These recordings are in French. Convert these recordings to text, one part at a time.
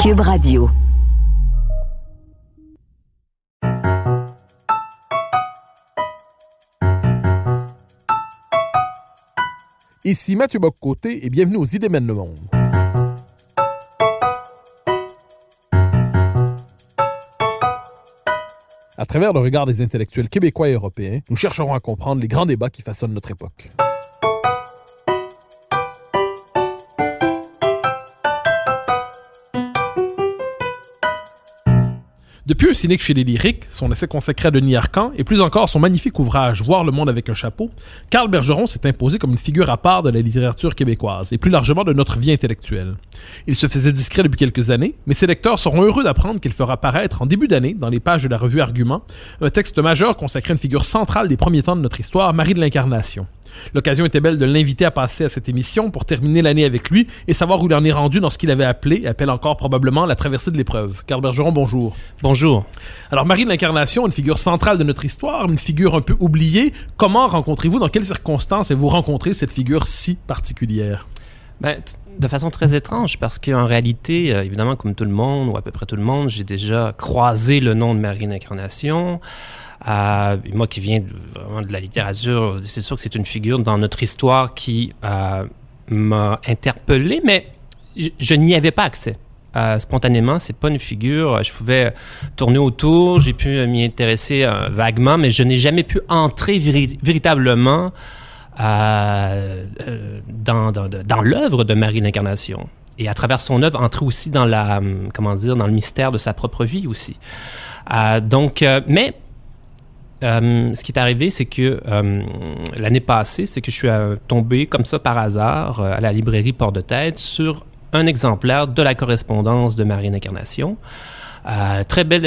Cube Radio. Ici Mathieu Bock-Côté et bienvenue aux Idées mènent le monde. À travers le regard des intellectuels québécois et européens, nous chercherons à comprendre les grands débats qui façonnent notre époque. Depuis Un cynique chez les lyriques, son essai consacré à Denis Arcand, et plus encore son magnifique ouvrage « Voir le monde avec un chapeau », Carl Bergeron s'est imposé comme une figure à part de la littérature québécoise, et plus largement de notre vie intellectuelle. Il se faisait discret depuis quelques années, mais ses lecteurs seront heureux d'apprendre qu'il fera paraître en début d'année, dans les pages de la revue Argument, un texte majeur consacré à une figure centrale des premiers temps de notre histoire, Marie de l'Incarnation. L'occasion était belle de l'inviter à passer à cette émission pour terminer l'année avec lui et savoir où il en est rendu dans ce qu'il avait appelle encore probablement la traversée de l'épreuve. Carl Bergeron, bonjour. Bonjour. Alors, Marie de l'Incarnation, une figure centrale de notre histoire, une figure un peu oubliée. Comment rencontrez-vous, dans quelles circonstances avez-vous rencontré cette figure si particulière? De façon très étrange, parce qu'en réalité, évidemment, comme tout le monde, ou à peu près tout le monde, j'ai déjà croisé le nom de Marie de l'Incarnation. Moi qui viens vraiment de la littérature, c'est sûr que c'est une figure dans notre histoire qui m'a interpellé, mais je n'y avais pas accès. Spontanément, c'est pas une figure, je pouvais tourner autour, j'ai pu m'y intéresser vaguement, mais je n'ai jamais pu entrer véritablement dans l'œuvre de Marie de l'Incarnation. Et à travers son œuvre, entrer aussi dans dans le mystère de sa propre vie aussi. Ce qui est arrivé, c'est que l'année passée, c'est que je suis tombé comme ça par hasard à la librairie Port-de-Tête sur un exemplaire de la correspondance de Marie de l'Incarnation. Très belle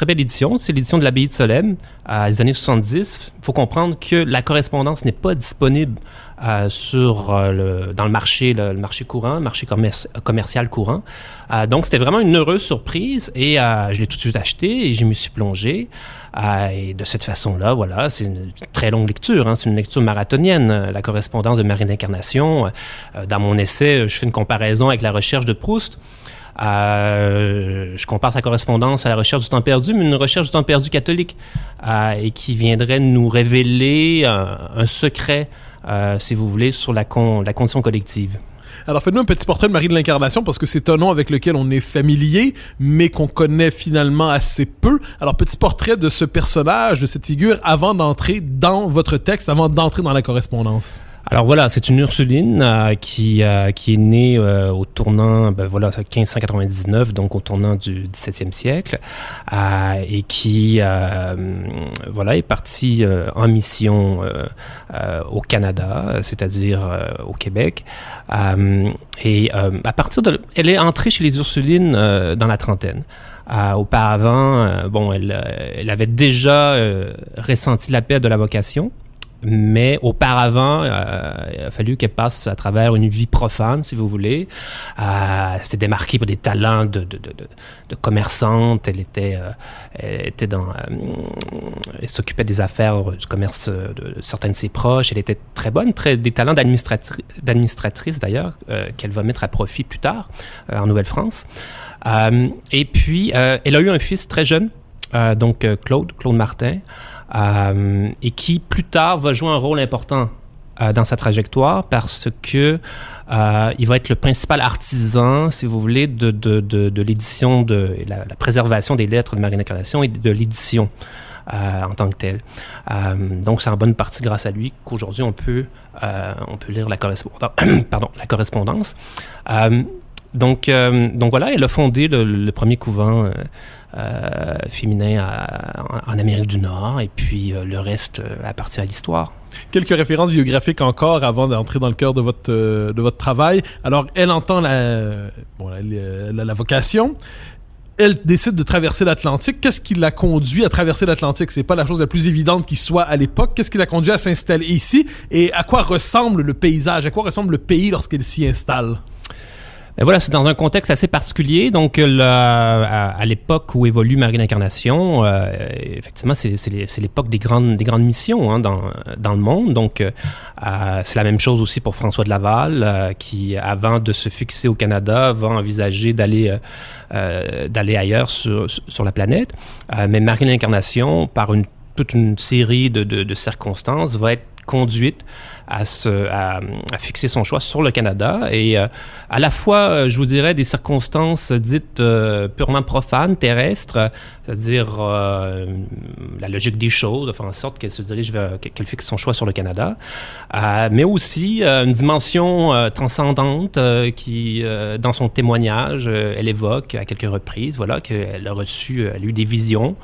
édition, c'est l'édition de l'Abbaye de Solesmes, des années 70. Il faut comprendre que la correspondance n'est pas disponible dans le marché courant, le marché commercial courant. Donc, c'était vraiment une heureuse surprise et je l'ai tout de suite acheté et j'y me suis plongé. Et de cette façon-là, voilà, c'est une très longue lecture, hein, c'est une lecture marathonienne, la correspondance de Marie de l'Incarnation. Dans mon essai, je fais une comparaison avec la recherche de Proust. Je compare sa correspondance à la recherche du temps perdu, mais une recherche du temps perdu catholique, et qui viendrait nous révéler un secret, si vous voulez, sur la condition collective. Alors, faites-nous un petit portrait de Marie de l'Incarnation, parce que c'est un nom avec lequel on est familier, mais qu'on connaît finalement assez peu. Alors, petit portrait de ce personnage, de cette figure, avant d'entrer dans votre texte, avant d'entrer dans la correspondance. Alors voilà, c'est une Ursuline qui est née au tournant, 1599, donc au tournant du XVIIe siècle, et qui est partie en mission au Canada, c'est-à-dire au Québec. Et à partir de, elle est entrée chez les Ursulines dans la trentaine. Auparavant, elle avait déjà ressenti l'appel de la vocation. Mais auparavant, il a fallu qu'elle passe à travers une vie profane, si vous voulez. Elle s'était démarquée pour des talents de commerçante. Elle s'occupait des affaires du commerce de certains de ses proches. Elle était très bonne, des talents d'administratrice d'ailleurs, qu'elle va mettre à profit plus tard en Nouvelle-France. Et puis, elle a eu un fils très jeune, Claude Martin. Et qui plus tard va jouer un rôle important dans sa trajectoire parce que il va être le principal artisan, si vous voulez, de l'édition, de la préservation des lettres de Marie de l'Incarnation et de l'édition en tant que telle. Donc c'est en bonne partie grâce à lui qu'aujourd'hui on peut lire la correspondance. Donc voilà, elle a fondé le premier couvent féminin en Amérique du Nord, et puis le reste appartient à l'histoire. Quelques références biographiques encore avant d'entrer dans le cœur de votre travail. Alors, elle entend la vocation. Elle décide de traverser l'Atlantique. Qu'est-ce qui l'a conduit à traverser l'Atlantique? C'est pas la chose la plus évidente qui soit à l'époque. Qu'est-ce qui l'a conduit à s'installer ici? Et à quoi ressemble le paysage? À quoi ressemble le pays lorsqu'elle s'y installe? Et voilà, c'est dans un contexte assez particulier. Donc, à l'époque où évolue Marie l'Incarnation, effectivement, c'est l'époque des grandes missions dans le monde. Donc, c'est la même chose aussi pour François de Laval, qui, avant de se fixer au Canada, va envisager d'aller ailleurs sur la planète. Mais Marie l'Incarnation, par toute une série de circonstances, va être conduite à fixer son choix sur le Canada et à la fois, je vous dirais, des circonstances dites purement profanes, terrestres, c'est-à-dire la logique des choses, de faire en sorte qu'elle se dirige qu'elle fixe son choix sur le Canada, mais aussi une dimension transcendante qui, dans son témoignage, elle évoque à quelques reprises, voilà, qu'elle a eu des visions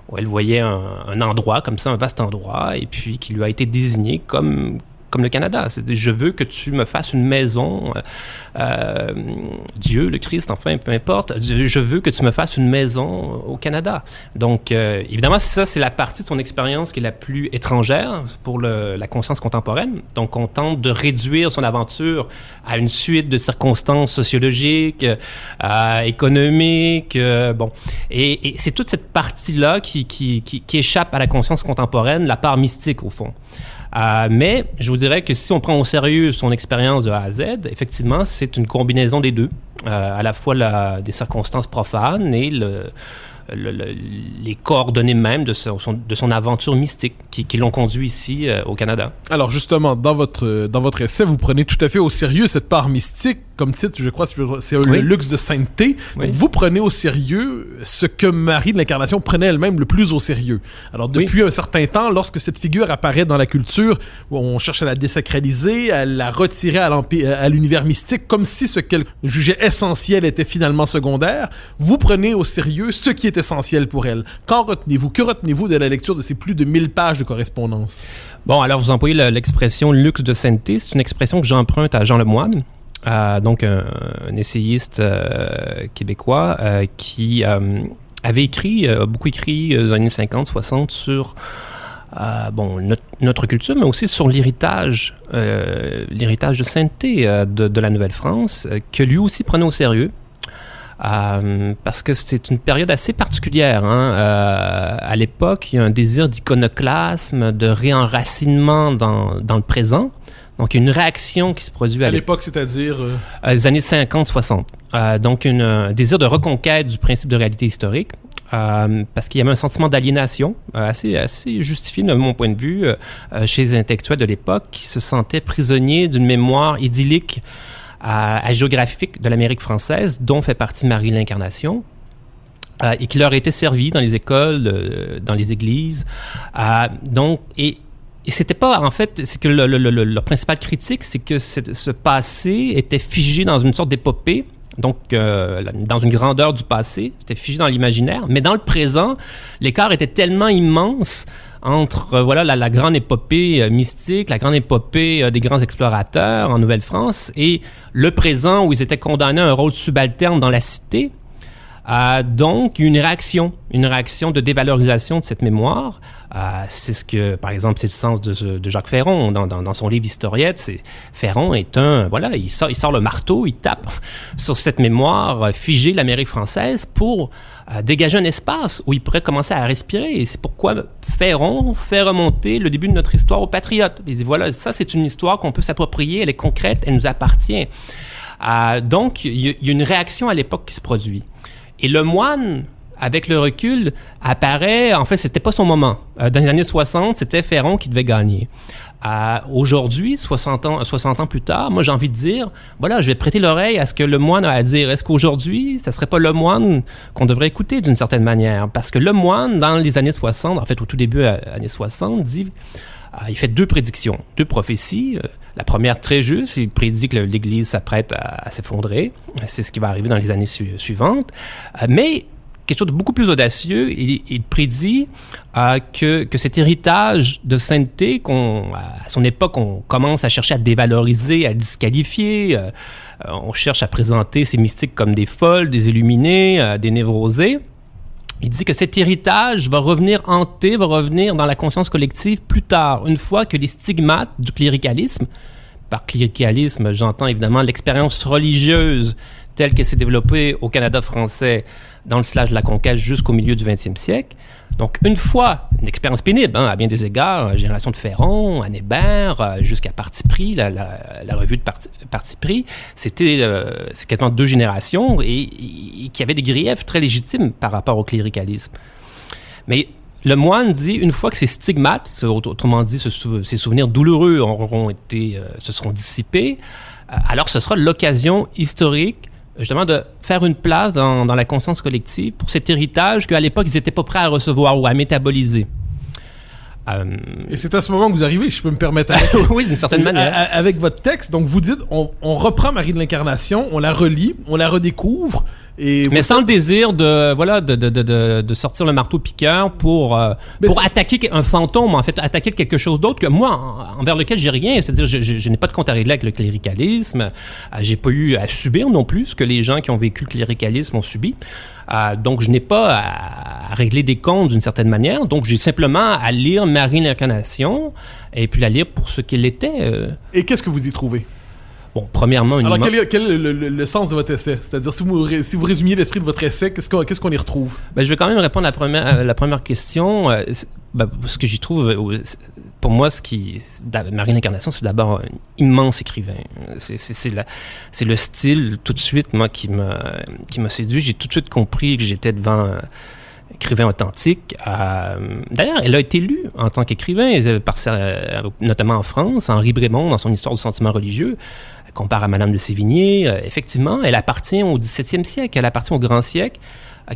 où elle voyait un endroit comme ça, un vaste endroit, et puis qui lui a été désigné comme le Canada. C'est-à-dire, je veux que tu me fasses une maison, Dieu, le Christ, enfin, peu importe, je veux que tu me fasses une maison au Canada. Donc, évidemment, ça, c'est la partie de son expérience qui est la plus étrangère pour la conscience contemporaine. Donc, on tente de réduire son aventure à une suite de circonstances sociologiques, économiques, bon. Et c'est toute cette partie-là qui échappe à la conscience contemporaine, la part mystique, au fond. Mais je vous dirais que si on prend au sérieux son expérience de A à Z, effectivement, c'est une combinaison des deux. À la fois des circonstances profanes et les coordonnées même de son aventure mystique qui l'ont conduit ici au Canada. Alors justement, dans votre essai, vous prenez tout à fait au sérieux cette part mystique. Comme titre, je crois, c'est le luxe de sainteté. Oui. Donc, vous prenez au sérieux ce que Marie de l'Incarnation prenait elle-même le plus au sérieux. Alors, depuis un certain temps, lorsque cette figure apparaît dans la culture, on cherche à la désacraliser, à la retirer à l'univers mystique, comme si ce qu'elle jugeait essentiel était finalement secondaire, vous prenez au sérieux ce qui est essentiel pour elle. Que retenez-vous de la lecture de ces plus de 1000 pages de correspondance? Bon, alors vous employez l'expression « luxe de sainteté ». C'est une expression que j'emprunte à Jean Lemoine. Donc un essayiste québécois qui avait beaucoup écrit dans les années 50-60 sur notre culture, mais aussi sur l'héritage de sainteté de la Nouvelle-France, que lui aussi prenait au sérieux. Parce que c'est une période assez particulière. À l'époque, il y a un désir d'iconoclasme, de réenracinement dans le présent. Donc, il y a une réaction qui se produit à l'époque, c'est-à-dire les années 50-60. Donc, un désir de reconquête du principe de réalité historique, parce qu'il y avait un sentiment d'aliénation assez justifié, de mon point de vue, chez les intellectuels de l'époque qui se sentaient prisonniers d'une mémoire idyllique géographique de l'Amérique française, dont fait partie Marie l'Incarnation, et qui leur était servie dans les écoles, dans les églises. Et c'était pas, en fait, c'est que le principal critique, c'est que ce passé était figé dans une sorte d'épopée, donc dans une grandeur du passé, c'était figé dans l'imaginaire, mais dans le présent, l'écart était tellement immense entre la grande épopée mystique, la grande épopée des grands explorateurs en Nouvelle-France, et le présent où ils étaient condamnés à un rôle subalterne dans la cité. Donc, une réaction de dévalorisation de cette mémoire. C'est ce que, par exemple, c'est le sens de Jacques Ferron dans son livre Historiette. Ferron est il sort le marteau, il tape sur cette mémoire figée de l'Amérique française pour dégager un espace où il pourrait commencer à respirer. Et c'est pourquoi Ferron fait remonter le début de notre histoire aux patriotes. Il dit, voilà, ça c'est une histoire qu'on peut s'approprier, elle est concrète, elle nous appartient. Donc, il y a une réaction à l'époque qui se produit. Et le moine, avec le recul, apparaît... En fait, c'était pas son moment. Dans les années 60, c'était Ferron qui devait gagner. Aujourd'hui, 60 ans plus tard, moi, j'ai envie de dire, je vais prêter l'oreille à ce que le moine a à dire. Est-ce qu'aujourd'hui, ça serait pas le moine qu'on devrait écouter d'une certaine manière? Parce que le moine, dans les années 60, en fait, au tout début des années 60, dit... il fait 2 prédictions, 2 prophéties. La première, très juste, il prédit que l'Église s'apprête à s'effondrer. C'est ce qui va arriver dans les années suivantes. Mais quelque chose de beaucoup plus audacieux, il prédit que cet héritage de sainteté à son époque, on commence à chercher à dévaloriser, à disqualifier. On cherche à présenter ces mystiques comme des folles, des illuminés, des névrosés. Il dit que cet héritage va revenir dans la conscience collective plus tard, une fois que les stigmates du cléricalisme, par cléricalisme, j'entends évidemment l'expérience religieuse telle qu'elle s'est développée au Canada français dans le sillage de la conquête jusqu'au milieu du 20e siècle. Donc, une fois, une expérience pénible, à bien des égards, génération de Ferron, Anne Hébert, jusqu'à Parti pris, la revue de Parti pris, c'est quasiment 2 générations et qui avaient des griefs très légitimes par rapport au cléricalisme. Mais le moine dit, une fois que ces stigmates, autrement dit, ces souvenirs douloureux se seront dissipés, alors ce sera l'occasion historique justement de faire une place dans la conscience collective pour cet héritage qu'à l'époque, ils n'étaient pas prêts à recevoir ou à métaboliser. Et c'est à ce moment que vous arrivez, si je peux me permettre. Oui, d'une certaine manière. Avec votre texte, donc vous dites, on reprend Marie de l'Incarnation, on la relit, on la redécouvre. Mais sans le désir de sortir le marteau piqueur pour attaquer un fantôme, en fait, attaquer quelque chose d'autre que moi, envers lequel j'ai rien. C'est-à-dire, je n'ai pas de compte à régler avec le cléricalisme. J'ai pas eu à subir non plus ce que les gens qui ont vécu le cléricalisme ont subi. Donc, je n'ai pas à régler des comptes d'une certaine manière. Donc, j'ai simplement à lire Marie de l'Incarnation et puis la lire pour ce qu'elle était. Et qu'est-ce que vous y trouvez? Bon, premièrement... Alors, quel est le sens de votre essai? C'est-à-dire, si vous résumiez l'esprit de votre essai, qu'est-ce qu'on y retrouve? Je vais quand même répondre à la première question. Ce que j'y trouve, pour moi, Marie de l'Incarnation, c'est d'abord un immense écrivain. C'est le style, tout de suite, moi, qui m'a séduit. J'ai tout de suite compris que j'étais devant... écrivain authentique. D'ailleurs, elle a été lue en tant qu'écrivain, notamment en France. Henri Brémond, dans son Histoire du sentiment religieux, compare à Madame de Sévigné. Effectivement, elle appartient au XVIIe siècle, elle appartient au grand siècle,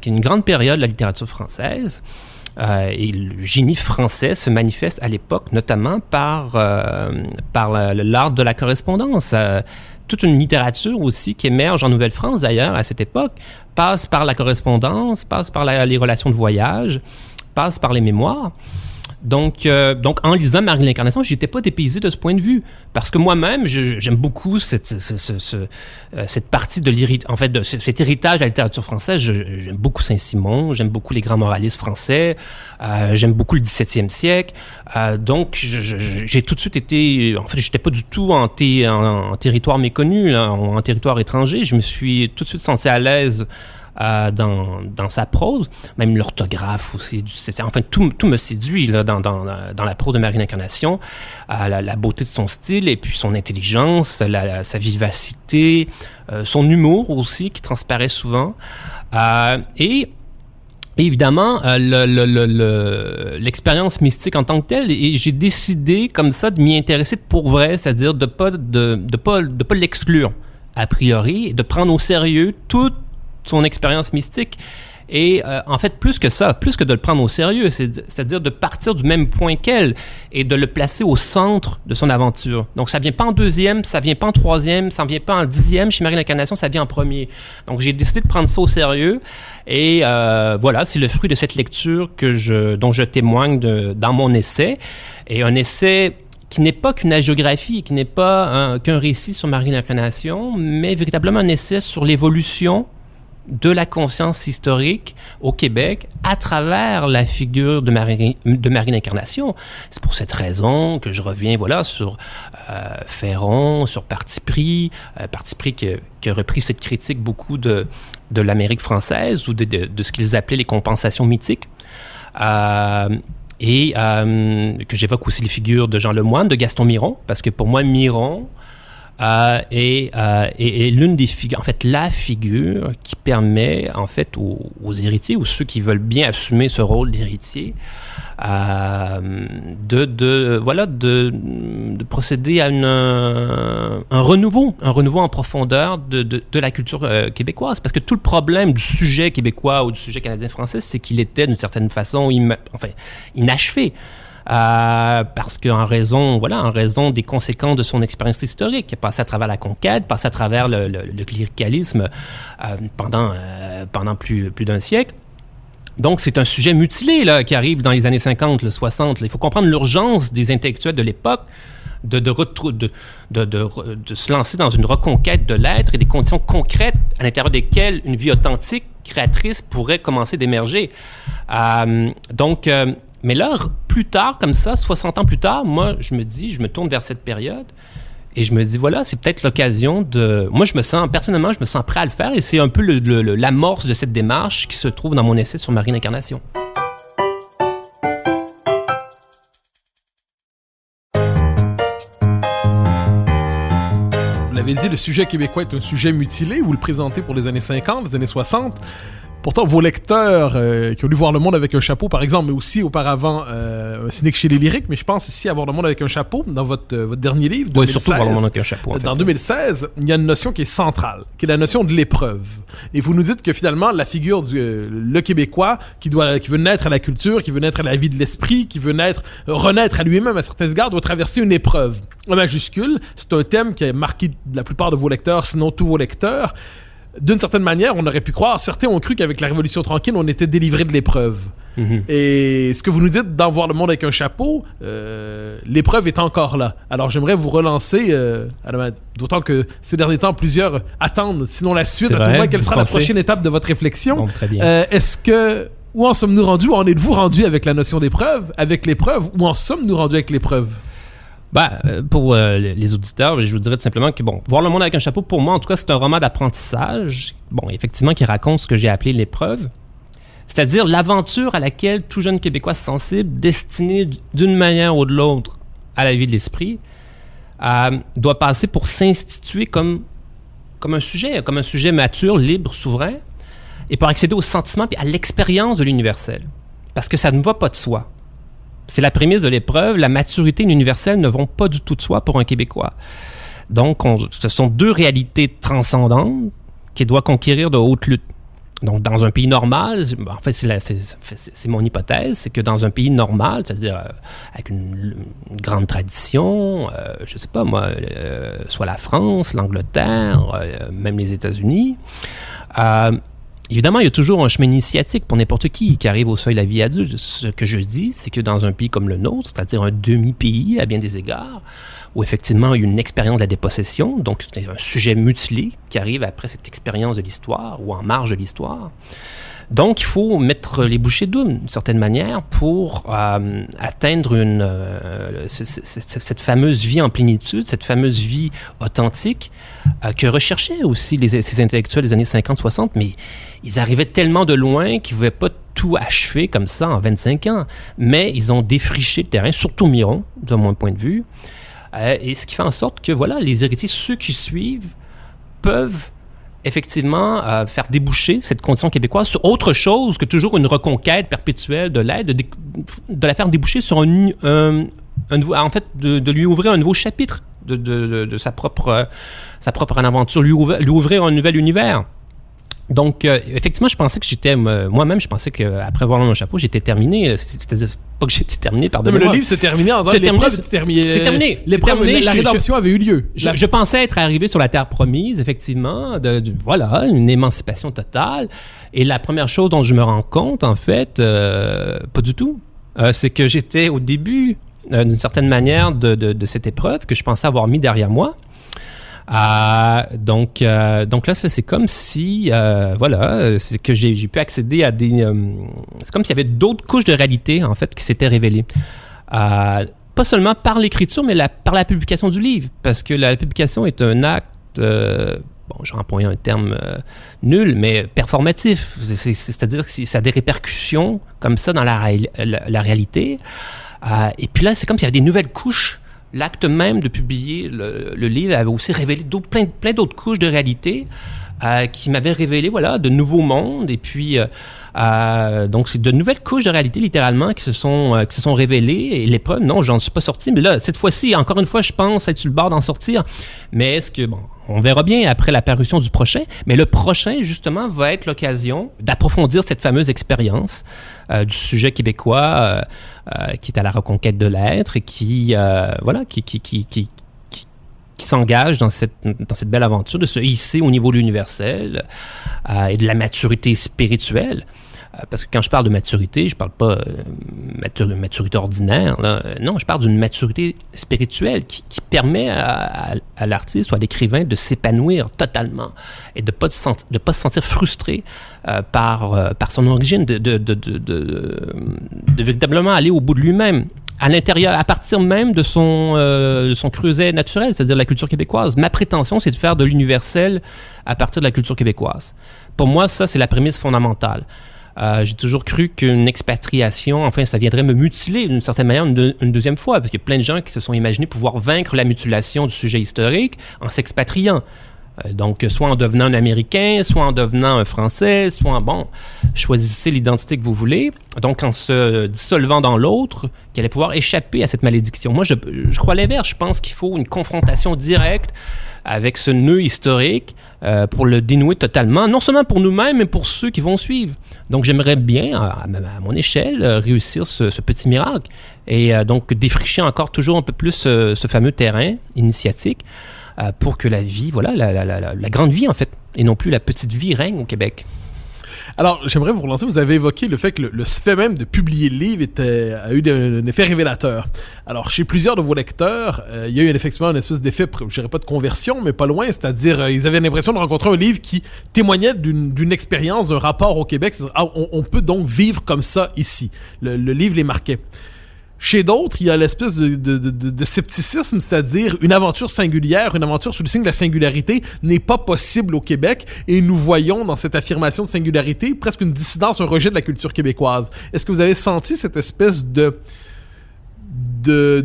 qui est une grande période de la littérature française. Et le génie français se manifeste à l'époque, notamment par l'art de la correspondance. Toute une littérature aussi qui émerge en Nouvelle-France, d'ailleurs, à cette époque, passe par la correspondance, passe par les relations de voyage, passe par les mémoires. Donc en lisant Marie de l'Incarnation, je n'étais pas dépaysé de ce point de vue. Parce que moi-même, j'aime beaucoup cette partie de cet héritage de la littérature française. J'aime beaucoup Saint-Simon, j'aime beaucoup les grands moralistes français, j'aime beaucoup le XVIIe siècle. Donc, j'ai tout de suite été... En fait, je n'étais pas du tout en territoire méconnu, là, en territoire étranger. Je me suis tout de suite senti à l'aise dans sa prose, même l'orthographe aussi, enfin tout me séduit là, dans la prose de Marie de l'Incarnation, la beauté de son style et puis son intelligence, sa vivacité, son humour aussi qui transparaît souvent, et évidemment l'expérience mystique en tant que telle, et j'ai décidé comme ça de m'y intéresser pour vrai, c'est-à-dire de pas l'exclure a priori, et de prendre au sérieux toute son expérience mystique. Et en fait, plus que ça, plus que de le prendre au sérieux, c'est-à-dire de partir du même point qu'elle et de le placer au centre de son aventure. Donc, ça vient pas en deuxième, ça vient pas en troisième, ça vient pas en dixième. Chez Marie de l'Incarnation, ça vient en premier. Donc, j'ai décidé de prendre ça au sérieux. Et voilà, c'est le fruit de cette lecture dont je témoigne dans mon essai. Et un essai qui n'est pas qu'une hagiographie, qui n'est pas qu'un récit sur Marie de l'Incarnation, mais véritablement un essai sur l'évolution de la conscience historique au Québec à travers la figure de Marie de l'Incarnation. C'est pour cette raison que je reviens sur Ferron, sur Parti pris qui a repris cette critique beaucoup de l'Amérique française ou de ce qu'ils appelaient les compensations mythiques. Et que j'évoque aussi les figures de Jean Lemoine, de Gaston Miron, parce que pour moi, Miron est l'une des figures, en fait, la figure qui permet, en fait, aux héritiers ou ceux qui veulent bien assumer ce rôle d'héritier, de procéder à un renouveau en profondeur de la culture québécoise. Parce que tout le problème du sujet québécois ou du sujet canadien-français, c'est qu'il était, d'une certaine façon, inachevé. Parce qu'en raison des conséquences de son expérience historique, passé à travers la conquête, passé à travers le cléricalisme pendant plus d'un siècle. Donc, c'est un sujet mutilé là, qui arrive dans les années 50, le 60. Là. Il faut comprendre l'urgence des intellectuels de l'époque de se lancer dans une reconquête de l'être et des conditions concrètes à l'intérieur desquelles une vie authentique, créatrice, pourrait commencer d'émerger. Mais là, plus tard, comme ça, 60 ans plus tard, moi, je me tourne vers cette période Et je me dis, voilà, c'est peut-être l'occasion de... Moi, personnellement, je me sens prêt à le faire et c'est un peu l'amorce de cette démarche qui se trouve dans mon essai sur Marie l'Incarnation. Vous l'avez dit, le sujet québécois est un sujet mutilé. Vous le présentez pour les années 50, les années 60. Pourtant, vos lecteurs qui ont lu Voir le monde avec un chapeau, par exemple, mais aussi auparavant un cynique chez les lyriques, mais je pense ici à Voir le monde avec un chapeau, dans votre dernier livre, 2016, surtout Voir le monde avec un chapeau. En fait. Dans 2016, il y a une notion qui est centrale, qui est la notion de l'épreuve. Et vous nous dites que finalement, la figure le Québécois, qui veut naître à la culture, qui veut naître à la vie de l'esprit, qui veut renaître à lui-même à certains égards, doit traverser une épreuve. En majuscule, c'est un thème qui a marqué la plupart de vos lecteurs, sinon tous vos lecteurs. D'une certaine manière, on aurait pu croire, certains ont cru qu'avec la Révolution tranquille, on était délivré de l'épreuve. Mm-hmm. Et ce que vous nous dites dans Voir le monde avec un chapeau, l'épreuve est encore là. Alors j'aimerais vous relancer, d'autant que ces derniers temps, plusieurs attendent, sinon la suite, à tout moment, quelle sera la prochaine étape de votre réflexion. Bon, très bien. Où en sommes-nous rendus? Où en êtes-vous rendus avec la notion d'épreuve, avec l'épreuve? Où en sommes-nous rendus avec l'épreuve? Pour les auditeurs, je vous dirais tout simplement que, Voir le monde avec un chapeau, pour moi, en tout cas, c'est un roman d'apprentissage, effectivement, qui raconte ce que j'ai appelé l'épreuve, c'est-à-dire l'aventure à laquelle tout jeune Québécois sensible, destiné d'une manière ou de l'autre à la vie de l'esprit, doit passer pour s'instituer comme un sujet mature, libre, souverain, et pour accéder au sentiment et à l'expérience de l'universel. Parce que ça ne va pas de soi. C'est la prémisse de l'épreuve. La maturité et l'universel ne vont pas du tout de soi pour un Québécois. Donc, ce sont deux réalités transcendantes qu'il doit conquérir de haute lutte. Donc, dans un pays normal, en fait, c'est mon hypothèse, c'est que dans un pays normal, c'est-à-dire avec une grande tradition, je sais pas moi, soit la France, l'Angleterre, même les États-Unis, évidemment, il y a toujours un chemin initiatique pour n'importe qui arrive au seuil de la vie adulte. Ce que je dis, c'est que dans un pays comme le nôtre, c'est-à-dire un demi-pays à bien des égards, où effectivement il y a une expérience de la dépossession, donc c'est un sujet mutilé qui arrive après cette expérience de l'histoire ou en marge de l'histoire. Donc, il faut mettre les bouchées doubles, d'une certaine manière, pour atteindre cette fameuse vie en plénitude, cette fameuse vie authentique que recherchaient aussi ces intellectuels des années 50-60, mais ils arrivaient tellement de loin qu'ils ne pouvaient pas tout achever comme ça en 25 ans. Mais ils ont défriché le terrain, surtout Miron, de mon point de vue, et ce qui fait en sorte que, voilà, les héritiers, ceux qui suivent, peuvent effectivement faire déboucher cette condition québécoise sur autre chose que toujours une reconquête perpétuelle de l'aide, de la faire déboucher sur en fait, de lui ouvrir un nouveau chapitre de sa propre aventure, lui ouvrir un nouvel univers. Donc, effectivement, je pensais que moi-même, je pensais qu'après Voir le chapeau, j'étais terminé. C'est-à-dire pas que j'étais terminé, pardonnez-moi. Mais le livre s'est terminé en disant l'épreuve c'est terminé. La rédemption avait eu lieu. Je pensais être arrivé sur la terre promise, effectivement, voilà, une émancipation totale. Et la première chose dont je me rends compte, en fait, pas du tout, c'est que j'étais au début, d'une certaine manière, de cette épreuve que je pensais avoir mis derrière moi. Donc là, c'est comme si, c'est que j'ai pu accéder à c'est comme s'il y avait d'autres couches de réalité, en fait, qui s'étaient révélées. Pas seulement par l'écriture, mais par la publication du livre. Parce que la publication est un acte, je vais employer un terme nul, mais performatif. C'est-à-dire que ça a des répercussions comme ça dans la réalité. Et puis là, c'est comme s'il y avait des nouvelles couches. L'acte même de publier le livre avait aussi révélé plein d'autres couches de réalité qui m'avaient révélé, voilà, de nouveaux mondes. Et puis, donc, c'est de nouvelles couches de réalité, littéralement, qui se sont révélées. Et l'épreuve, non, j'en suis pas sorti. Mais là, cette fois-ci, encore une fois, je pense être sur le bord d'en sortir. Mais est-ce que, on verra bien après la parution du prochain. Mais le prochain, justement, va être l'occasion d'approfondir cette fameuse expérience du sujet québécois qui est à la reconquête de l'être et qui s'engage dans cette belle aventure de se hisser au niveau de l'universel et de la maturité spirituelle. Parce que quand je parle de maturité, je parle pas maturité ordinaire. Là. Non, je parle d'une maturité spirituelle qui permet à l'artiste ou à l'écrivain de s'épanouir totalement et de pas se sentir frustré par son origine, de véritablement aller au bout de lui-même. à l'intérieur, à partir même de son creuset naturel, c'est-à-dire la culture québécoise. Ma prétention, c'est de faire de l'universel à partir de la culture québécoise. Pour moi, ça, c'est la prémisse fondamentale. J'ai toujours cru qu'une expatriation, enfin, ça viendrait me mutiler d'une certaine manière une deuxième fois, parce qu'il y a plein de gens qui se sont imaginés pouvoir vaincre la mutilation du sujet historique en s'expatriant. Donc, soit en devenant un Américain, soit en devenant un Français, soit choisissez l'identité que vous voulez. Donc, en se dissolvant dans l'autre, qui allait pouvoir échapper à cette malédiction. Moi, je crois l'inverse. Je pense qu'il faut une confrontation directe avec ce nœud historique pour le dénouer totalement, non seulement pour nous-mêmes, mais pour ceux qui vont suivre. Donc, j'aimerais bien, à mon échelle, réussir ce petit miracle et donc défricher encore toujours un peu plus ce fameux terrain initiatique pour que la vie, la grande vie en fait, et non plus la petite vie règne au Québec. Alors, j'aimerais vous relancer. Vous avez évoqué le fait que le fait même de publier le livre a eu un effet révélateur. Alors, chez plusieurs de vos lecteurs, il y a eu effectivement une espèce d'effet, je dirais pas de conversion, mais pas loin, c'est-à-dire ils avaient l'impression de rencontrer un livre qui témoignait d'une expérience, d'un rapport au Québec. C'est-à-dire, on peut donc vivre comme ça ici. Le livre les marquait. Chez d'autres, il y a l'espèce de scepticisme, c'est-à-dire une aventure singulière, une aventure sous le signe de la singularité n'est pas possible au Québec, et nous voyons dans cette affirmation de singularité presque une dissidence, un rejet de la culture québécoise. Est-ce que vous avez senti cette espèce de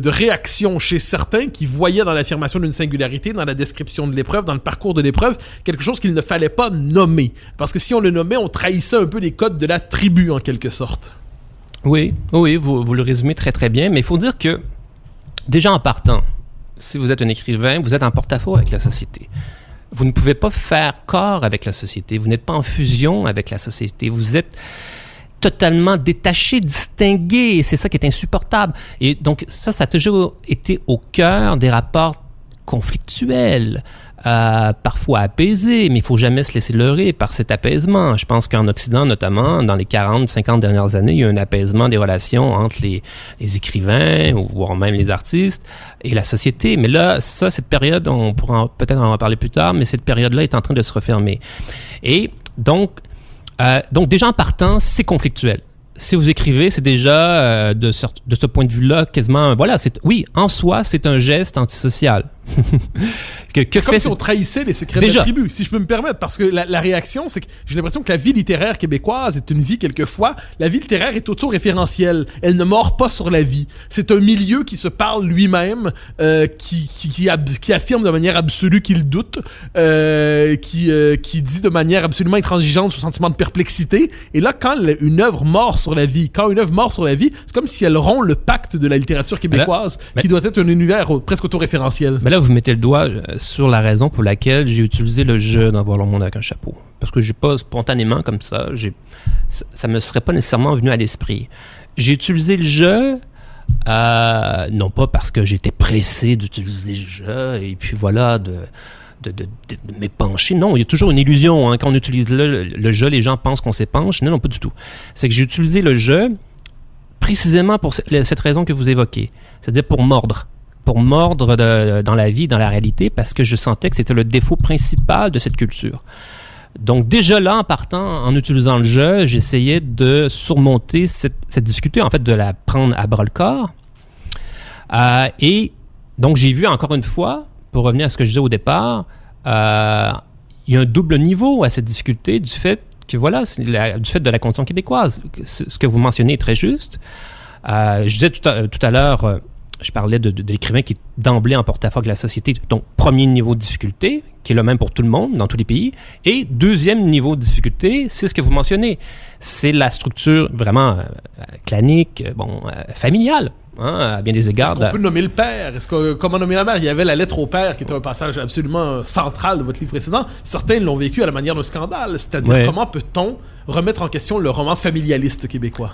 réaction chez certains qui voyaient dans l'affirmation d'une singularité, dans la description de l'épreuve, dans le parcours de l'épreuve, quelque chose qu'il ne fallait pas nommer? Parce que si on le nommait, on trahissait un peu les codes de la tribu, en quelque sorte. Oui, vous le résumez très très bien, mais il faut dire que, déjà en partant, si vous êtes un écrivain, vous êtes en porte-à-faux avec la société. Vous ne pouvez pas faire corps avec la société, vous n'êtes pas en fusion avec la société, vous êtes totalement détaché, distingué, et c'est ça qui est insupportable. Et donc ça a toujours été au cœur des rapports conflictuels, parfois apaisés, mais il ne faut jamais se laisser leurrer par cet apaisement. Je pense qu'en Occident, notamment, dans les 40-50 dernières années, il y a eu un apaisement des relations entre les écrivains, ou voire même les artistes, et la société. Mais là, cette période, on pourra peut-être en parler plus tard, mais cette période-là est en train de se refermer. Et donc déjà en partant, c'est conflictuel. Si vous écrivez, c'est déjà, de ce point de vue-là, quasiment, oui, en soi, c'est un geste antisocial. Comme si on trahissait les secrets de la tribu, si je peux me permettre, parce que la réaction, c'est que j'ai l'impression que la vie littéraire québécoise est une vie, quelquefois, la vie littéraire est auto-référentielle. Elle ne mord pas sur la vie. C'est un milieu qui se parle lui-même, qui affirme de manière absolue qu'il doute, qui dit de manière absolument intransigeante son sentiment de perplexité. Et là, quand une œuvre mord sur la vie, c'est comme si elle rompt le pacte de la littérature québécoise, qui doit être un univers presque auto-référentiel. Mais là, vous mettez le doigt sur la raison pour laquelle j'ai utilisé le jeu dans Voir le monde avec un chapeau. Parce que j'ai pas spontanément comme ça, ça me serait pas nécessairement venu à l'esprit. J'ai utilisé le jeu, non pas parce que j'étais pressé d'utiliser le jeu, et puis voilà, de m'épancher. Non, il y a toujours une illusion. Quand on utilise le jeu, les gens pensent qu'on s'épanche. Non, pas du tout. C'est que j'ai utilisé le jeu précisément pour cette raison que vous évoquez. C'est-à-dire pour mordre dans la vie, dans la réalité, parce que je sentais que c'était le défaut principal de cette culture. Donc déjà là, en partant, en utilisant le jeu, j'essayais de surmonter cette difficulté, en fait, de la prendre à bras-le-corps. Et donc j'ai vu, encore une fois, pour revenir à ce que je disais au départ, il y a un double niveau à cette difficulté du fait que, du fait de la condition québécoise. Ce que vous mentionnez est très juste. Je disais tout à l'heure, je parlais de l'écrivain qui est d'emblée en porte-à-faux de la société. Donc, premier niveau de difficulté, qui est le même pour tout le monde, dans tous les pays. Et deuxième niveau de difficulté, c'est ce que vous mentionnez. C'est la structure vraiment clanique, familiale. À bien des égards. Est-ce qu'on peut nommer le père? Comment nommer la mère? Il y avait la lettre au père qui était un passage absolument central de votre livre précédent. Certains l'ont vécu à la manière d'un scandale. C'est-à-dire, comment peut-on remettre en question le roman familialiste québécois?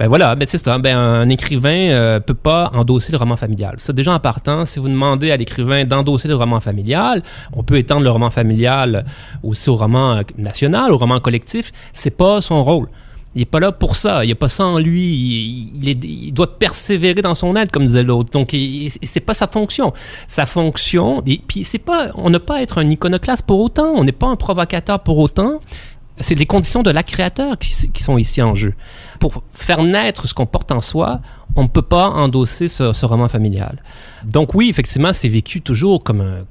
C'est ça. Un écrivain peut pas endosser le roman familial. Ça, déjà en partant, si vous demandez à l'écrivain d'endosser le roman familial, on peut étendre le roman familial aussi au roman national, au roman collectif. C'est pas son rôle. Il n'est pas là pour ça. Il n'y a pas ça en lui. Il doit persévérer dans son aide, comme disait l'autre. Donc, c'est pas sa fonction. Sa fonction, puis on n'a pas à être un iconoclaste pour autant. On n'est pas un provocateur pour autant. c'est les conditions de l'acte créateur qui sont ici en jeu. Pour faire naître ce qu'on porte en soi, on ne peut pas endosser ce roman familial. Donc oui, effectivement, c'est vécu toujours comme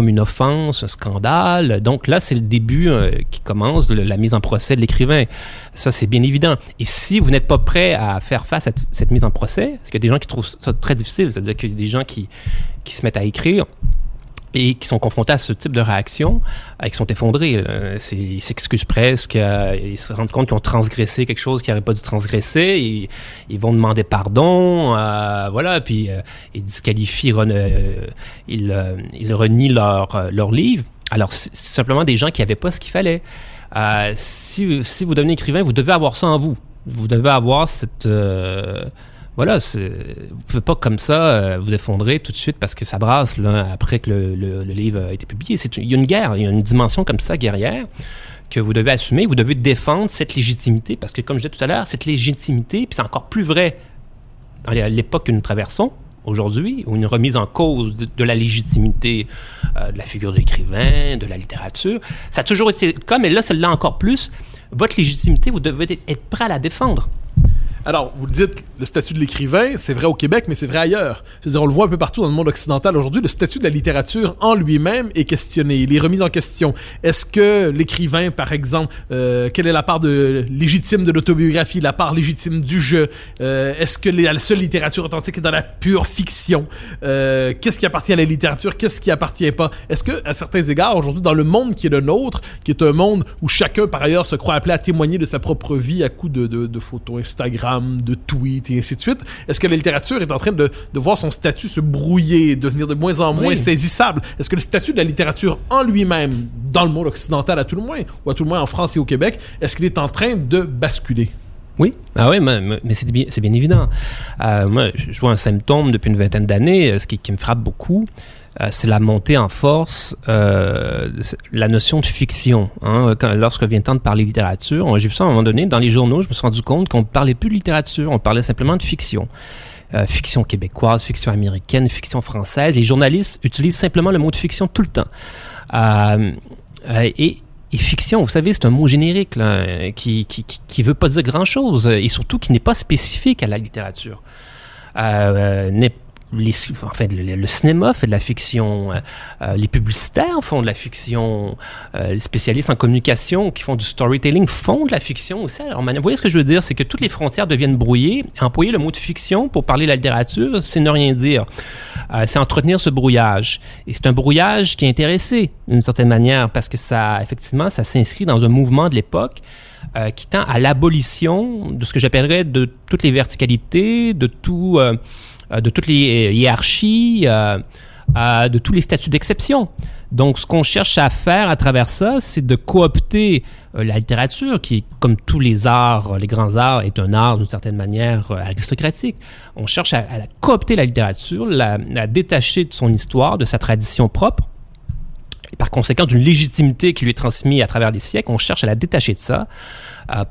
une offense, un scandale. Donc là, c'est le début qui commence, la mise en procès de l'écrivain. Ça, c'est bien évident. Et si vous n'êtes pas prêt à faire face à cette mise en procès, parce qu'il y a des gens qui trouvent ça très difficile, c'est-à-dire qu'il y a des gens qui se mettent à écrire et qui sont confrontés à ce type de réaction, qui sont effondrés. Ils s'excusent presque, ils se rendent compte qu'ils ont transgressé quelque chose qu'ils n'auraient pas dû transgresser, ils vont demander pardon, voilà, puis ils disqualifient, ils renient leur livre. Alors, c'est simplement des gens qui n'avaient pas ce qu'il fallait. Si vous devenez écrivain, vous devez avoir ça en vous. Vous devez avoir cette... Voilà, vous ne pouvez pas comme ça vous effondrer tout de suite parce que ça brasse là, après que le livre a été publié. Il y a une guerre, il y a une dimension comme ça, guerrière, que vous devez assumer. Vous devez défendre cette légitimité parce que, comme je disais tout à l'heure, cette légitimité, puis c'est encore plus vrai à l'époque que nous traversons aujourd'hui, où une remise en cause de la légitimité de la figure de l'écrivain, de la littérature, ça a toujours été le cas, mais là, celle-là encore plus. Votre légitimité, vous devez être prêt à la défendre. Alors, vous le dites, le statut de l'écrivain, c'est vrai au Québec, mais c'est vrai ailleurs. C'est-à-dire, on le voit un peu partout dans le monde occidental aujourd'hui, le statut de la littérature en lui-même est questionné, il est remis en question. Est-ce que l'écrivain, par exemple, quelle est la part légitime de l'autobiographie, la part légitime du jeu? Est-ce que la seule littérature authentique est dans la pure fiction? Qu'est-ce qui appartient à la littérature? Qu'est-ce qui appartient pas? Est-ce que, à certains égards, aujourd'hui, dans le monde qui est le nôtre, qui est un monde où chacun, par ailleurs, se croit appelé à témoigner de sa propre vie à coups de photos Instagram, de tweets et ainsi de suite. Est-ce que la littérature est en train de voir son statut se brouiller, devenir de moins en moins saisissable? Est-ce que le statut de la littérature en lui-même, dans le monde occidental à tout le moins, ou à tout le moins en France et au Québec, est-ce qu'il est en train de basculer? Oui, mais c'est bien évident. Moi, je vois un symptôme depuis une vingtaine d'années, ce qui me frappe beaucoup. C'est la montée en force, la notion de fiction. Lorsque vient le temps de parler littérature, j'ai vu ça à un moment donné dans les journaux, je me suis rendu compte qu'on ne parlait plus de littérature, on parlait simplement de fiction. Fiction québécoise, fiction américaine, fiction française. Les journalistes utilisent simplement le mot de fiction tout le temps. Et fiction, vous savez, c'est un mot générique là, qui veut pas dire grand-chose et surtout qui n'est pas spécifique à la littérature. Le cinéma fait de la fiction, les publicitaires font de la fiction, les spécialistes en communication qui font du storytelling font de la fiction aussi. Alors, vous voyez ce que je veux dire, c'est que toutes les frontières deviennent brouillées. Employer le mot de fiction pour parler de la littérature, c'est ne rien dire. C'est entretenir ce brouillage. Et c'est un brouillage qui est intéressé, d'une certaine manière, parce que ça s'inscrit dans un mouvement de l'époque qui tend à l'abolition de ce que j'appellerais de toutes les verticalités, de toutes les hiérarchies, de tous les statuts d'exception. Donc, ce qu'on cherche à faire à travers ça, c'est de coopter la littérature, qui, comme tous les arts, les grands arts, est un art d'une certaine manière aristocratique. On cherche à coopter la littérature, la détacher de son histoire, de sa tradition propre, et par conséquent d'une légitimité qui lui est transmise à travers les siècles. On cherche à la détacher de ça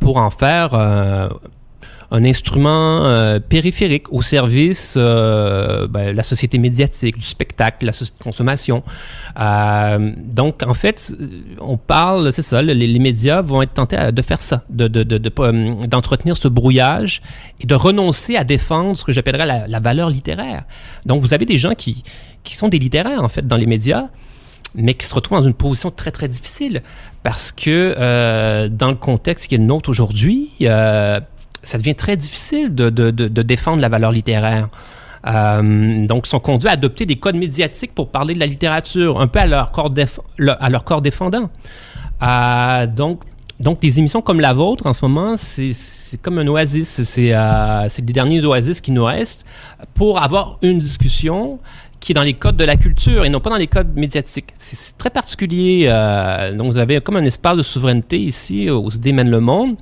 pour en faire un instrument périphérique au service de la société médiatique, du spectacle, de la société de consommation. Donc, en fait, on parle, c'est ça, les médias vont être tentés de faire ça, d'entretenir ce brouillage et de renoncer à défendre ce que j'appellerais la valeur littéraire. Donc, vous avez des gens qui sont des littéraires, en fait, dans les médias, mais qui se retrouvent dans une position très, très difficile parce que dans le contexte qui est le nôtre aujourd'hui, ça devient très difficile de défendre la valeur littéraire. Donc, ils sont conduits à adopter des codes médiatiques pour parler de la littérature, un peu à leur corps défendant. Donc, des émissions comme la vôtre, en ce moment, c'est comme un oasis. C'est les derniers oasis qui nous restent pour avoir une discussion qui est dans les codes de la culture et non pas dans les codes médiatiques. C'est très particulier. Donc, vous avez comme un espace de souveraineté ici, où se démène le monde.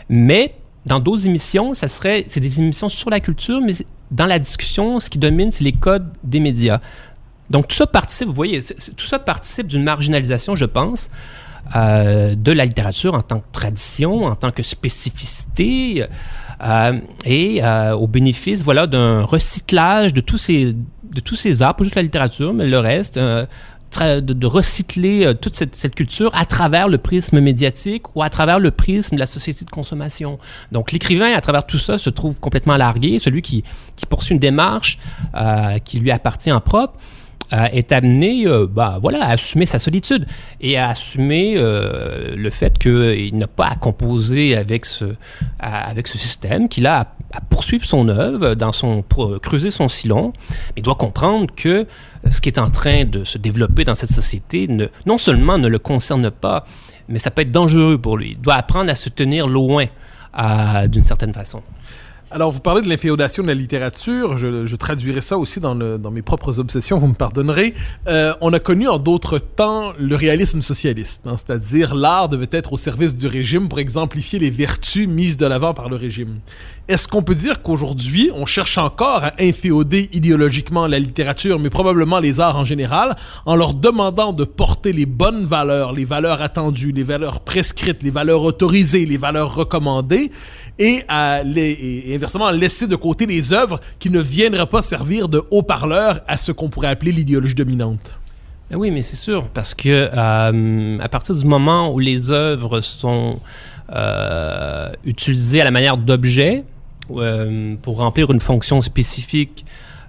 Mais dans d'autres émissions, c'est des émissions sur la culture, mais dans la discussion, ce qui domine, c'est les codes des médias. Donc, tout ça participe, vous voyez, tout ça participe d'une marginalisation, je pense, de la littérature en tant que tradition, en tant que spécificité, et au bénéfice, voilà, d'un recyclage de tous ces arts, pas juste la littérature, mais le reste, de recycler toute cette culture à travers le prisme médiatique ou à travers le prisme de la société de consommation. Donc, l'écrivain, à travers tout ça, se trouve complètement largué. Celui qui poursuit une démarche qui lui appartient en propre est amené à assumer sa solitude et à assumer le fait qu'il n'a pas à composer avec ce système, qu'il a à poursuivre son œuvre, pour creuser son sillon. Il doit comprendre que ce qui est en train de se développer dans cette société non seulement ne le concerne pas, mais ça peut être dangereux pour lui. Il doit apprendre à se tenir loin d'une certaine façon. Alors, vous parlez de l'inféodation de la littérature. Je traduirai ça aussi dans mes propres obsessions, vous me pardonnerez. On a connu en d'autres temps le réalisme socialiste, hein, c'est-à-dire l'art devait être au service du régime pour exemplifier les vertus mises de l'avant par le régime. Est-ce qu'on peut dire qu'aujourd'hui, on cherche encore à inféoder idéologiquement la littérature, mais probablement les arts en général, en leur demandant de porter les bonnes valeurs, les valeurs attendues, les valeurs prescrites, les valeurs autorisées, les valeurs recommandées, et inversement laisser de côté les œuvres qui ne viendraient pas servir de haut-parleur à ce qu'on pourrait appeler l'idéologie dominante? Oui, mais c'est sûr, parce que à partir du moment où les œuvres sont utilisées à la manière d'objets pour remplir une fonction spécifique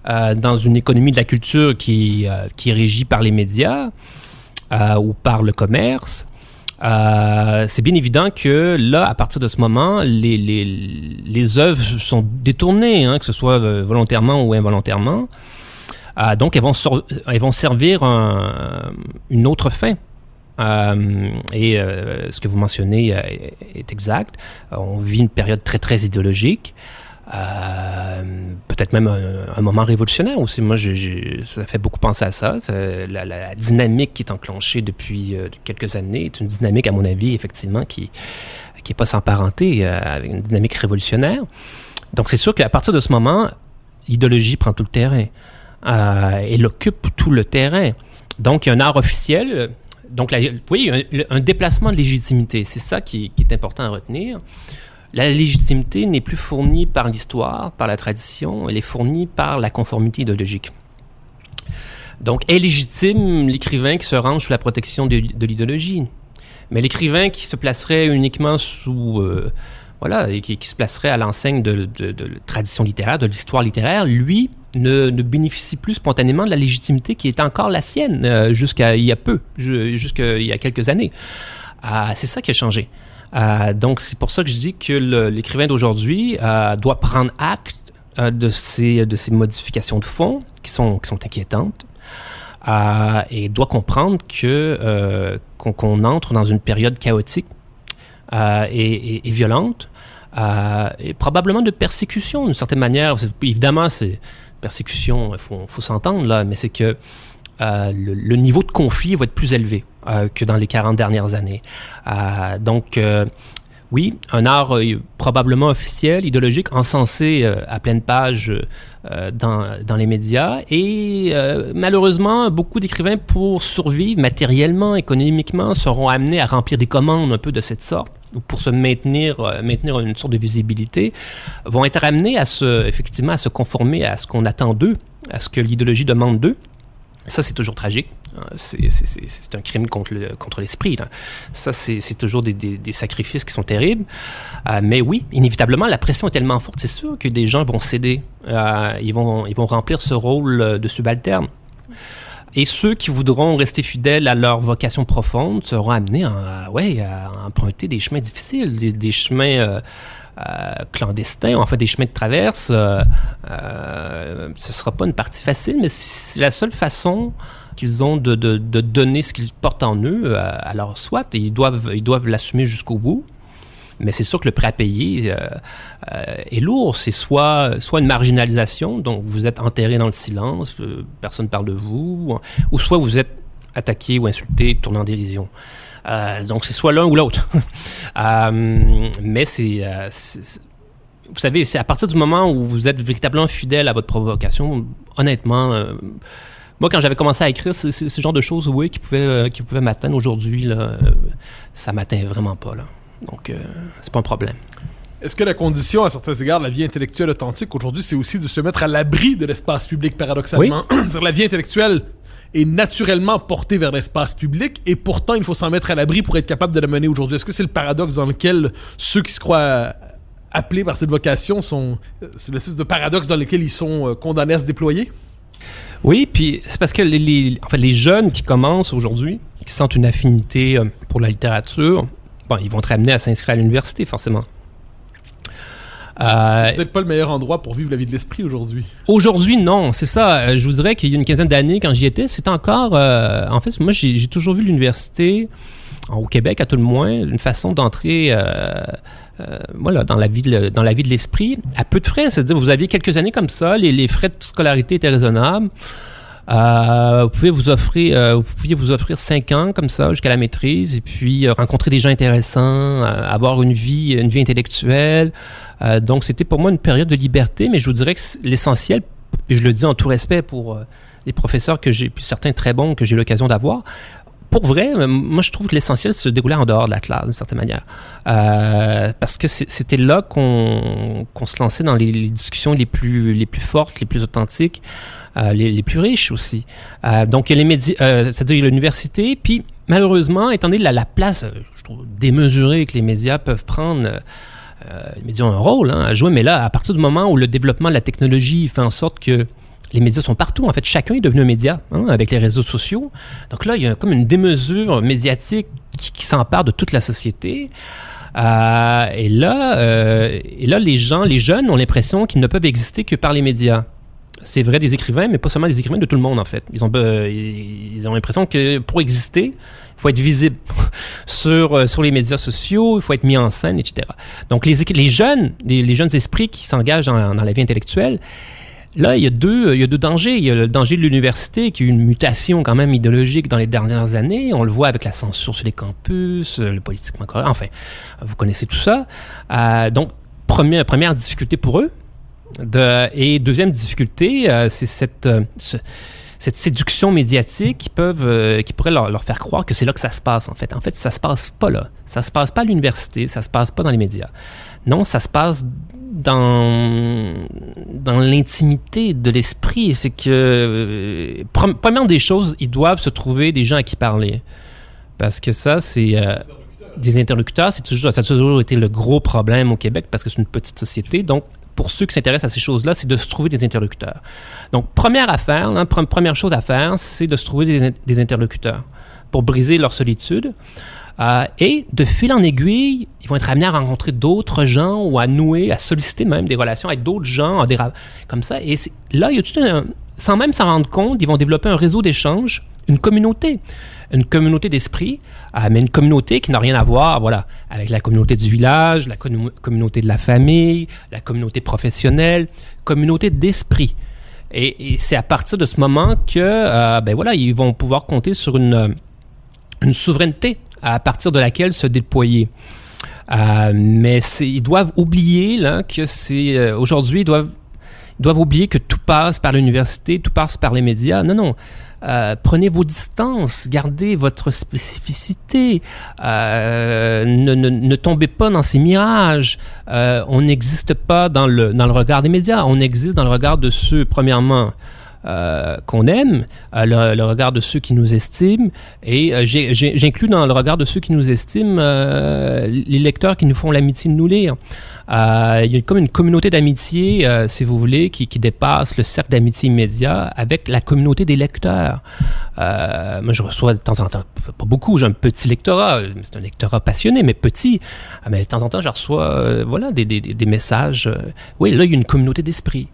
dans une économie de la culture qui est régie par les médias ou par le commerce, c'est bien évident que là, à partir de ce moment, les œuvres sont détournées, hein, que ce soit volontairement ou involontairement. Donc, elles vont servir une autre fin. Ce que vous mentionnez est exact. On vit une période très, très idéologique. Peut-être même un moment révolutionnaire aussi. Moi, ça fait beaucoup penser à ça. La dynamique qui est enclenchée depuis quelques années est une dynamique, à mon avis, effectivement, qui est pas sans parenté avec une dynamique révolutionnaire. Donc, c'est sûr qu'à partir de ce moment, l'idéologie prend tout le terrain. Elle occupe tout le terrain. Donc, il y a un art officiel. Donc, vous voyez, un déplacement de légitimité. C'est ça qui est important à retenir. La légitimité n'est plus fournie par l'histoire, par la tradition, elle est fournie par la conformité idéologique. Donc, est légitime l'écrivain qui se range sous la protection de l'idéologie. Mais l'écrivain qui se placerait uniquement sous... et qui se placerait à l'enseigne de la tradition littéraire, de l'histoire littéraire, lui, ne bénéficie plus spontanément de la légitimité qui était encore la sienne jusqu'à il y a peu, jusqu'à il y a quelques années. C'est ça qui a changé. Donc, c'est pour ça que je dis que l'écrivain d'aujourd'hui doit prendre acte de ces modifications de fond qui sont inquiétantes et doit comprendre qu'on entre dans une période chaotique et violente et probablement de persécution d'une certaine manière. Évidemment, c'est persécution, il faut s'entendre là, mais c'est que le niveau de conflit va être plus élevé que dans les 40 dernières années. Donc, oui, un art probablement officiel, idéologique, encensé à pleine page dans les médias. Et malheureusement, beaucoup d'écrivains, pour survivre matériellement, économiquement, seront amenés à remplir des commandes un peu de cette sorte, pour se maintenir une sorte de visibilité, vont être amenés effectivement à se conformer à ce qu'on attend d'eux, à ce que l'idéologie demande d'eux. Ça, c'est toujours tragique. C'est un crime contre l'esprit, là. Ça, c'est toujours des sacrifices qui sont terribles. Mais oui, inévitablement, la pression est tellement forte, c'est sûr que des gens vont céder. Ils vont remplir ce rôle de subalterne. Et ceux qui voudront rester fidèles à leur vocation profonde seront amenés à emprunter des chemins difficiles, des chemins clandestins, enfin des chemins de traverse. Ce ne sera pas une partie facile, mais c'est la seule façon qu'ils ont de donner ce qu'ils portent en eux à leur soit. Et ils doivent l'assumer jusqu'au bout. Mais c'est sûr que le prix à payer est lourd. C'est soit une marginalisation, donc vous êtes enterré dans le silence, personne ne parle de vous, ou soit vous êtes attaqué ou insulté, tourné en dérision. Donc c'est soit l'un ou l'autre. Mais vous savez, c'est à partir du moment où vous êtes véritablement fidèle à votre provocation, honnêtement... moi, quand j'avais commencé à écrire, c'est ce genre de choses, oui, qui pouvaient m'atteindre. Aujourd'hui, là, ça m'atteint vraiment pas, là. Donc, c'est pas un problème. Est-ce que la condition, à certains égards, de la vie intellectuelle authentique, aujourd'hui, c'est aussi de se mettre à l'abri de l'espace public, paradoxalement? Oui. C'est-à-dire, la vie intellectuelle est naturellement portée vers l'espace public et pourtant il faut s'en mettre à l'abri pour être capable de la mener aujourd'hui. Est-ce que c'est le paradoxe dans lequel ceux qui se croient appelés par cette vocation c'est l'espèce de paradoxe dans lequel ils sont condamnés à se déployer? Oui, puis c'est parce que les jeunes qui commencent aujourd'hui, qui sentent une affinité pour la littérature, bon, ils vont être amenés à s'inscrire à l'université, forcément. C'est peut-être pas le meilleur endroit pour vivre la vie de l'esprit aujourd'hui. Aujourd'hui, non. C'est ça. Je vous dirais qu'il y a une quinzaine d'années, quand j'y étais, c'était encore... en fait, moi, j'ai toujours vu l'université, au Québec à tout le moins, une façon d'entrer... voilà, dans la vie de l'esprit, à peu de frais. C'est-à-dire, vous aviez quelques années comme ça, les frais de scolarité étaient raisonnables. Vous pouviez vous offrir 5 ans comme ça jusqu'à la maîtrise et puis rencontrer des gens intéressants, avoir une vie intellectuelle. Donc, c'était pour moi une période de liberté, mais je vous dirais que l'essentiel, et je le dis en tout respect pour les professeurs puis certains très bons que j'ai eu l'occasion d'avoir, pour vrai, moi, je trouve que l'essentiel se déroulait en dehors de la classe, d'une certaine manière. Parce que c'était là qu'on se lançait dans les discussions les plus fortes, les plus authentiques, les plus riches aussi. Donc, il y a les médias, c'est-à-dire il y a l'université, puis malheureusement, étant donné la place, je trouve, démesurée que les médias peuvent prendre, les médias ont un rôle à jouer, mais là, à partir du moment où le développement de la technologie fait en sorte que les médias sont partout. En fait, chacun est devenu un média avec les réseaux sociaux. Donc là, il y a comme une démesure médiatique qui s'empare de toute la société. Et là, les jeunes ont l'impression qu'ils ne peuvent exister que par les médias. C'est vrai des écrivains, mais pas seulement des écrivains, de tout le monde, en fait. Ils ont l'impression que pour exister, il faut être visible sur les médias sociaux, il faut être mis en scène, etc. Donc, les jeunes esprits qui s'engagent dans la vie intellectuelle, là, il y a deux dangers. Il y a le danger de l'université, qui a eu une mutation quand même idéologique dans les dernières années. On le voit avec la censure sur les campus, le politiquement correct. Enfin, vous connaissez tout ça. Donc, première difficulté pour eux. Et deuxième difficulté, c'est cette séduction médiatique qui pourrait leur faire croire que c'est là que ça se passe, en fait. En fait, ça se passe pas là. Ça se passe pas à l'université, ça se passe pas dans les médias. Non, ça se passe dans l'intimité de l'esprit. C'est que, premièrement des choses, ils doivent se trouver des gens à qui parler. Parce que ça, c'est... des interlocuteurs, ça a toujours été le gros problème au Québec parce que c'est une petite société. Donc, pour ceux qui s'intéressent à ces choses-là, c'est de se trouver des interlocuteurs. Donc, première chose à faire, c'est de se trouver des interlocuteurs pour briser leur solitude. Et de fil en aiguille, ils vont être amenés à rencontrer d'autres gens ou à solliciter même des relations avec d'autres gens comme ça. Et là, il y a sans même s'en rendre compte, ils vont développer un réseau d'échange, une communauté d'esprit, mais une communauté qui n'a rien à voir, voilà, avec la communauté du village, la communauté de la famille, la communauté professionnelle, communauté d'esprit. Et c'est à partir de ce moment que, voilà, ils vont pouvoir compter sur une souveraineté à partir de laquelle se déployer. Mais ils doivent oublier là que aujourd'hui, ils doivent oublier que tout passe par l'université, tout passe par les médias. Non. Prenez vos distances, gardez votre spécificité, ne tombez pas dans ces mirages. On n'existe pas dans le regard des médias, on existe dans le regard de ceux, premièrement, qu'on aime, le regard de ceux qui nous estiment, et j'inclus dans le regard de ceux qui nous estiment les lecteurs qui nous font l'amitié de nous lire. Il y a comme une communauté d'amitié, si vous voulez, qui dépasse le cercle d'amitié immédiat avec la communauté des lecteurs. Moi, je reçois de temps en temps, pas beaucoup, j'ai un petit lectorat, c'est un lectorat passionné, mais petit. Mais de temps en temps, je reçois des messages. Oui, là, il y a une communauté d'esprit.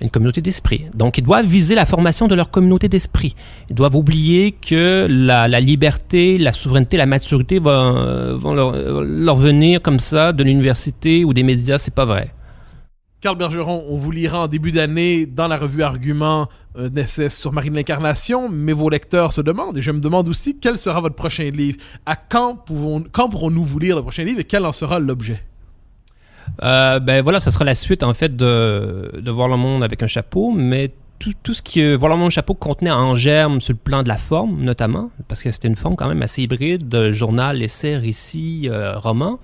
Une communauté d'esprit. Donc, ils doivent viser la formation de leur communauté d'esprit. Ils doivent oublier que la liberté, la souveraineté, la maturité vont leur venir comme ça de l'université ou des médias. C'est pas vrai. Carl Bergeron, on vous lira en début d'année dans la revue Argument un essai sur Marie de l'Incarnation, mais vos lecteurs se demandent, et je me demande aussi, quel sera votre prochain livre? Quand pourrons-nous vous lire le prochain livre et quel en sera l'objet? Voilà, ça sera la suite en fait de Voir le monde avec un chapeau, mais tout ce qui Voir le monde avec un chapeau contenait en germe sur le plan de la forme notamment, parce que c'était une forme quand même assez hybride, journal, essai, récit, roman,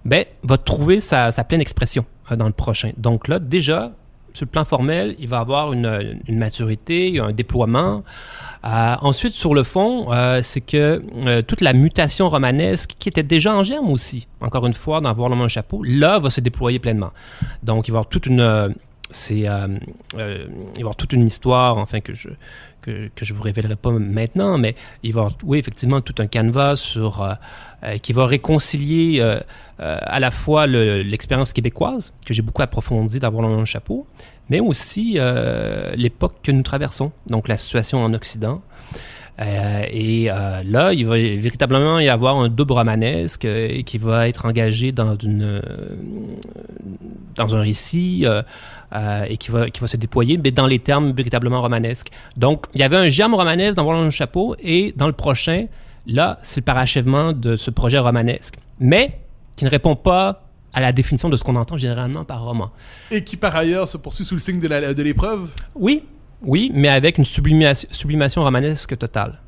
va trouver sa pleine expression dans le prochain. Donc là, déjà, sur le plan formel, il va avoir une maturité, un déploiement. Ensuite, sur le fond, c'est que toute la mutation romanesque, qui était déjà en germe aussi, encore une fois, dans Voir l'homme en chapeau, là, va se déployer pleinement. Donc, il va y avoir toute une... il va y avoir toute une histoire, enfin, que je vous révélerai pas maintenant, mais il va y avoir, oui, effectivement, tout un canevas qui va réconcilier à la fois l'expérience québécoise, que j'ai beaucoup approfondie d'avoir le chapeau, mais aussi l'époque que nous traversons, donc la situation en Occident. Là, il va véritablement y avoir un double romanesque qui va être engagé dans un récit et qui va se déployer, mais dans les termes véritablement romanesques. Donc, il y avait un germe romanesque dans Voir le chapeau, et dans le prochain, là, c'est le parachèvement de ce projet romanesque, mais qui ne répond pas à la définition de ce qu'on entend généralement par roman. Et qui, par ailleurs, se poursuit sous le signe de l'épreuve? Oui, mais avec une sublimation romanesque totale.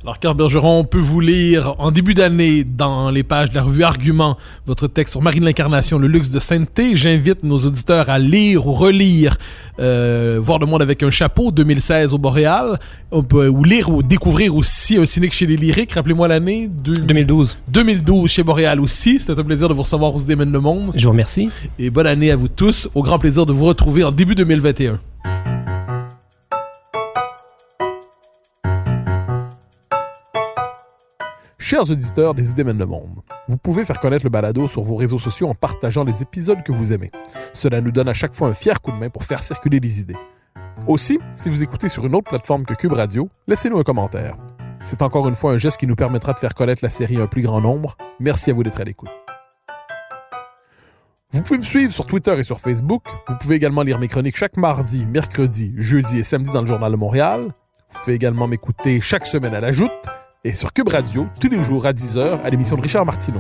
Alors, Carl Bergeron peut vous lire en début d'année dans les pages de la revue Argument votre texte sur Marie de l'Incarnation, le luxe de sainteté. J'invite nos auditeurs à lire ou relire Voir le monde avec un chapeau, 2016 au Boréal. Ou lire ou découvrir aussi Un cynique chez les lyriques. Rappelez-moi l'année. 2012. 2012 chez Boréal aussi. C'était un plaisir de vous recevoir au Se démène le monde. Je vous remercie. Et bonne année à vous tous. Au grand plaisir de vous retrouver en début 2021. Chers auditeurs des Idées mènent le monde, vous pouvez faire connaître le balado sur vos réseaux sociaux en partageant les épisodes que vous aimez. Cela nous donne à chaque fois un fier coup de main pour faire circuler les idées. Aussi, si vous écoutez sur une autre plateforme que Cube Radio, laissez-nous un commentaire. C'est encore une fois un geste qui nous permettra de faire connaître la série à un plus grand nombre. Merci à vous d'être à l'écoute. Vous pouvez me suivre sur Twitter et sur Facebook. Vous pouvez également lire mes chroniques chaque mardi, mercredi, jeudi et samedi dans le Journal de Montréal. Vous pouvez également m'écouter chaque semaine à la Joute et sur Cube Radio, tous les jours à 10h, à l'émission de Richard Martineau.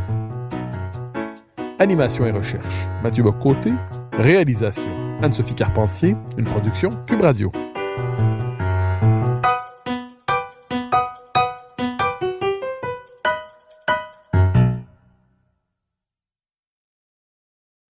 Animation et recherche, Mathieu Bock-Côté. Réalisation, Anne-Sophie Carpentier. Une production Cube Radio.